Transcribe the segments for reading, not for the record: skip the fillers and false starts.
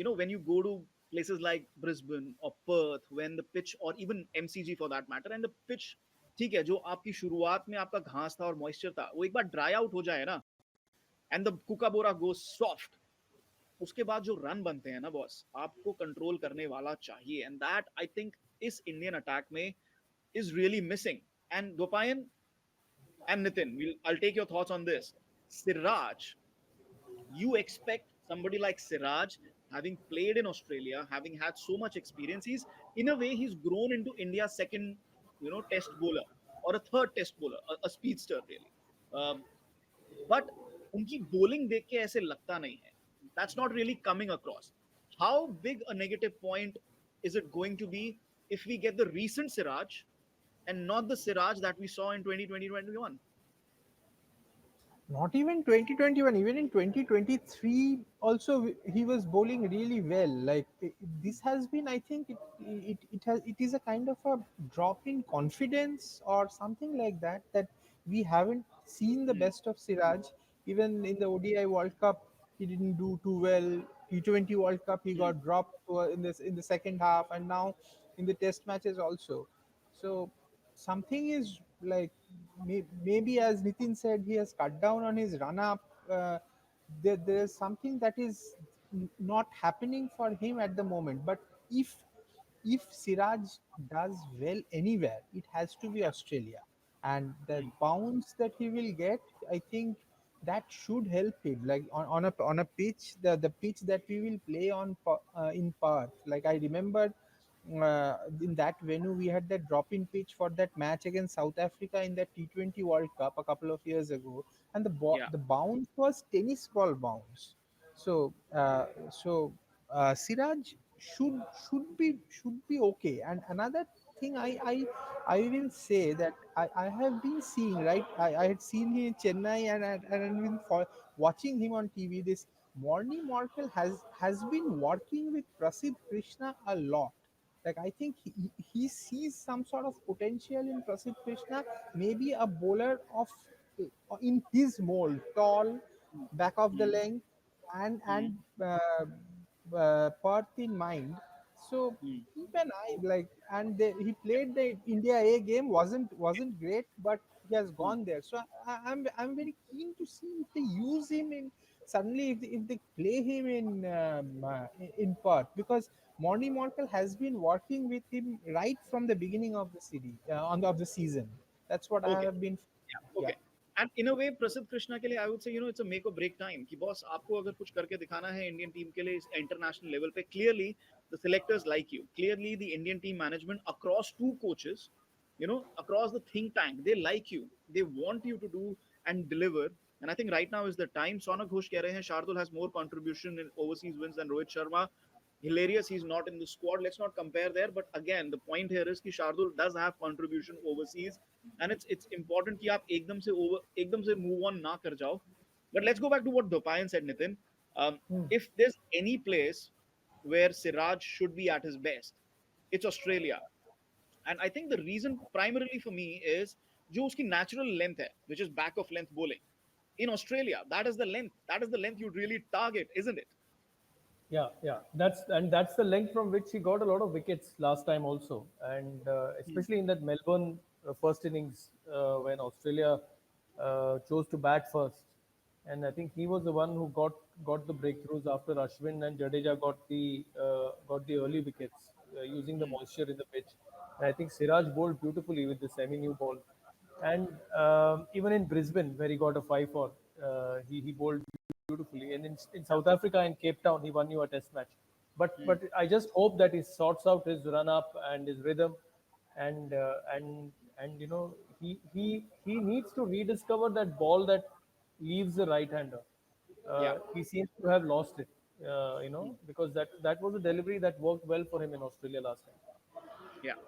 when you go to places like Brisbane or Perth, when the pitch, or even MCG for that matter, and the pitch, ठीक है, जो आपकी शुरुआत में आपका घास था और मॉइस्चर था, वो एक बार ड्राई आउट हो जाए ना, एंड द कुकाबोरा गो सॉफ्ट, उसके बाद जो रन बनते हैं ना बॉस, आपको कंट्रोल करने वाला चाहिए, एंड दैट आई थिंक इस इंडियन अटैक में is really missing. And Gopayan and Nitin, I'll take your thoughts on this. Siraj, you expect somebody like Siraj, having played in Australia, having had so much experience, in a way he's grown into India's second, test bowler, or a third test bowler, a speedster really. Um, but उनकी bowling देख के ऐसे लगता नहीं है. That's not really coming across. How big a negative point is it going to be if we get the recent Siraj and not the Siraj that we saw in 2020-21? Not even 2021, even in 2023 also he was bowling really well. Like this has been, I think it is a kind of a drop in confidence or something like that, that we haven't seen the Hmm. best of Siraj. Even in the ODI World Cup he didn't do too well. T20 World Cup he Hmm. got dropped in the second half, and now in the test matches also. So something is like, maybe as Nitin said, he has cut down on his run up. There's something that is not happening for him at the moment. But if Siraj does well anywhere, it has to be Australia, and the Hmm. bounce that he will get, I think that should help him. Like on a pitch, the pitch that we will play in Perth. Like I remember in that venue we had that drop in pitch for that match against South Africa in the T20 World Cup a couple of years ago, and Yeah. the bounce was tennis ball bounce. So Siraj should be okay. And another thing I will say that I have been seeing, right. I had seen him in Chennai, and been watching him on TV. This Morny Morkel has been working with Prasidh Krishna a lot. Like I think he sees some sort of potential in Prasidh Krishna, maybe a bowler of in his mold, tall, back of the Hmm. length, and Hmm. Perth in mind. So Hmm. keep an eye, like, and he played the India A game, wasn't great, but he has Hmm. gone there. So I'm very keen to see if they use him in suddenly, if they play him in Perth, because Morny Morkel has been working with him right from the beginning of the series, of the season. That's what I Okay. have been. Yeah. Yeah. Okay. And in a way, प्रसिद्ध कृष्णा के लिए I would say, it's a make or break time कि boss आपको अगर कुछ करके दिखाना है इंडियन टीम के लिए इंटरनेशनल लेवल पे, clearly the selectors like you, clearly the Indian team management across two coaches, across the think tank, they like you, they want you to do and deliver. And I think right now is the time. Sonak Ghosh कह रहे हैं Shardul has more contribution in overseas wins than Rohit Sharma. Hilarious, he's not in the squad. Let's not compare there. But again, the point here is that Shardul does have contribution overseas, and it's important कि आप एकदम से move on ना कर जाओ. But let's go back to what Dopayan said, Nitin. Hmm. If there's any place where Siraj should be at his best, it's Australia. And I think the reason primarily for me is जो उसकी natural length है, which is back of length bowling. In Australia, that is the length you'd really target, isn't it? Yeah, yeah. That's the length from which he got a lot of wickets last time also, and Hmm. especially in that Melbourne first innings when Australia chose to bat first, and I think he was the one who got the breakthroughs after Ashwin and Jadeja got the early wickets using the Hmm. moisture in the pitch. And I think Siraj bowled beautifully with the semi-new ball, and even in Brisbane where he got a 5 for, he bowled beautifully. And in Yeah. South Africa and Cape Town, he won you a test match. Hmm. But I just hope that he sorts out his run up and his rhythm, and he needs to rediscover that ball that leaves the right hander. Yeah. He seems to have lost it, because that was a delivery that worked well for him in Australia last time. Yeah.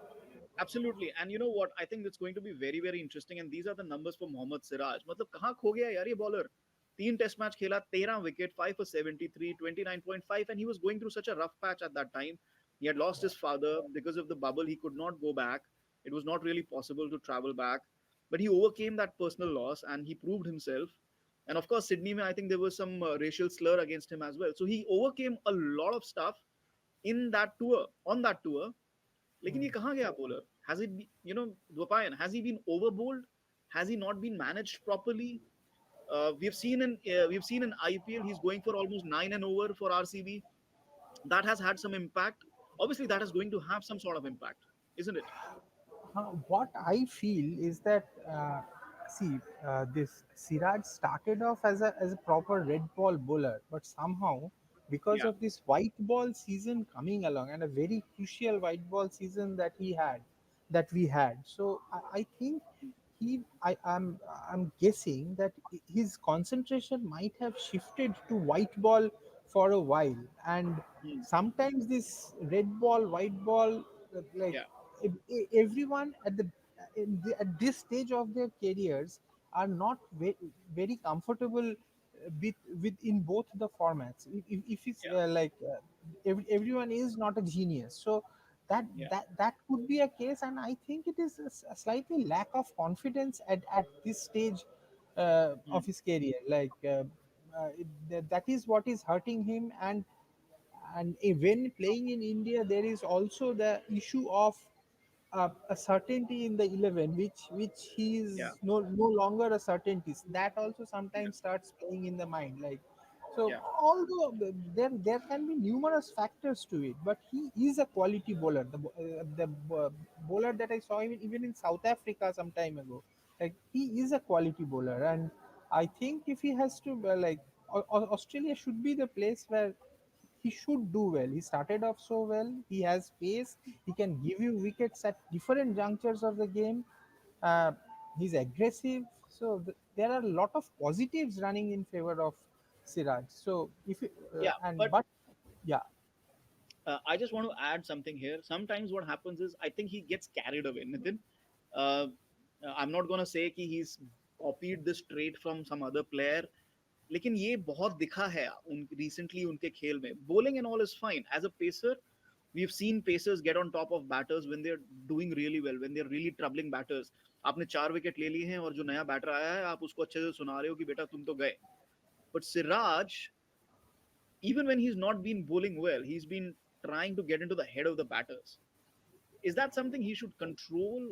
Absolutely. And you know what? I think it's going to be very, very interesting. And these are the numbers for Mohammad Siraj. मतलब कहाँ खो गया यार ये bowler? तीन test match खेला, 13 wicket, 5 for 73, 29.5, and he was going through such a rough patch at that time. He had lost his father because of the bubble. He could not go back. It was not really possible to travel back, but he overcame that personal loss and he proved himself. And of course, Sydney, mein, I think there was some racial slur against him as well. So he overcame a lot of stuff in that tour, on that tour. लेकिन ये कहाँ गया bowler? Has it been, Dwapayan, has he been overbowled? Has he not been managed properly? We've seen in IPL he's going for almost 9 and over for RCB. That has had some impact. Obviously, that is going to have some sort of impact, isn't it? What I feel is that see, this Siraj started off as a proper red ball bowler, but somehow because Yeah. of this white ball season coming along and a very crucial white ball season that we had, so I think I'm guessing that his concentration might have shifted to white ball for a while, and Hmm. sometimes this red ball, white ball, like Yeah. everyone at this stage of their careers are not very comfortable with in both the formats. If it's Yeah. everyone is not a genius, so Yeah. that could be a case, and I think it is a slightly lack of confidence at this stage Hmm. of his career. That is what is hurting him, and when playing in India, there is also the issue of a certainty in the 11, which he Yeah. is no longer a certainty. That also Yeah. sometimes starts playing in the mind. So, Yeah. although there can be numerous factors to it, but he is a quality bowler. The bowler that I saw even in South Africa some time ago, like he is a quality bowler, and I think if he has to Australia should be the place where he should do well. He started off so well. He has pace. He can give you wickets at different junctures of the game. Uh, he's aggressive. So there are a lot of positives running in favor of Siraj. So if you, Yeah. and But but yeah, I just want to add something here. Sometimes what happens is I think he gets carried away. Nitin, uh, I'm not gonna say कि he's copied this trait from some other player, लेकिन ये बहुत दिखा है उन recently उनके खेल में. Bowling and all is fine. As a pacer, we've seen pacers get on top of batters when they're doing really well, when they're really troubling batters. आपने 4 विकेट ले लिए हैं और जो नया बैटर आया है आप उसको अच्छे से सुना रहे हो कि बेटा तुम तो गए. But Siraj, even when he's not been bowling well, he's been trying to get into the head of the batters. Is that something he should control?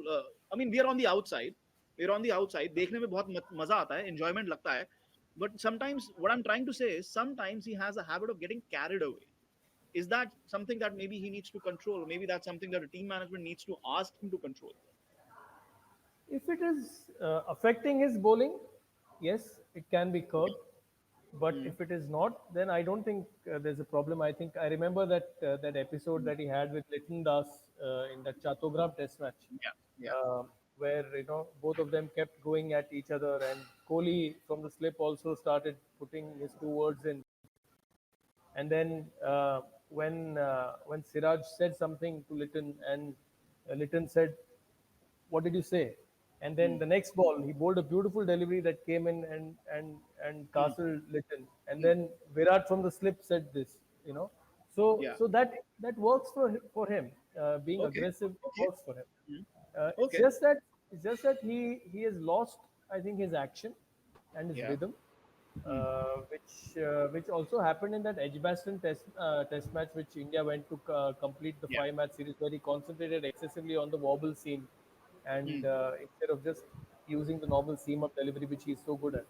I mean, we are on the outside. We're on the outside. देखने में बहुत मजा आता है, enjoyment लगता है. But sometimes, what I'm trying to say is, sometimes he has a habit of getting carried away. Is that something that maybe he needs to control? Maybe that's something that a team management needs to ask him to control. If it is affecting his bowling, yes, it can be Okay. curbed. But Hmm. if it is not, then I don't think there's a problem. I think I remember that episode that he had with Litton Das in that Chattogram Test match, Yeah. Yeah. uh, where both of them kept going at each other, and Kohli from the slip also started putting his two words in. And then when Siraj said something to Litton, and Litton said, "What did you say?" And then Hmm. the next ball, he bowled a beautiful delivery that came in and Hmm. castled Litton. And then Virat from the slip said this, you know. So Yeah. so that works for him. Being Okay. aggressive Okay. works for him. Hmm. It's Okay. just that he has lost, I think, his action and his Yeah. rhythm, Hmm. which also happened in that Edgbaston test match, which India went to complete the Yeah. 5 match series, where he concentrated excessively on the wobble seam, and Hmm. instead of just using the normal seam up delivery, which he's so good at.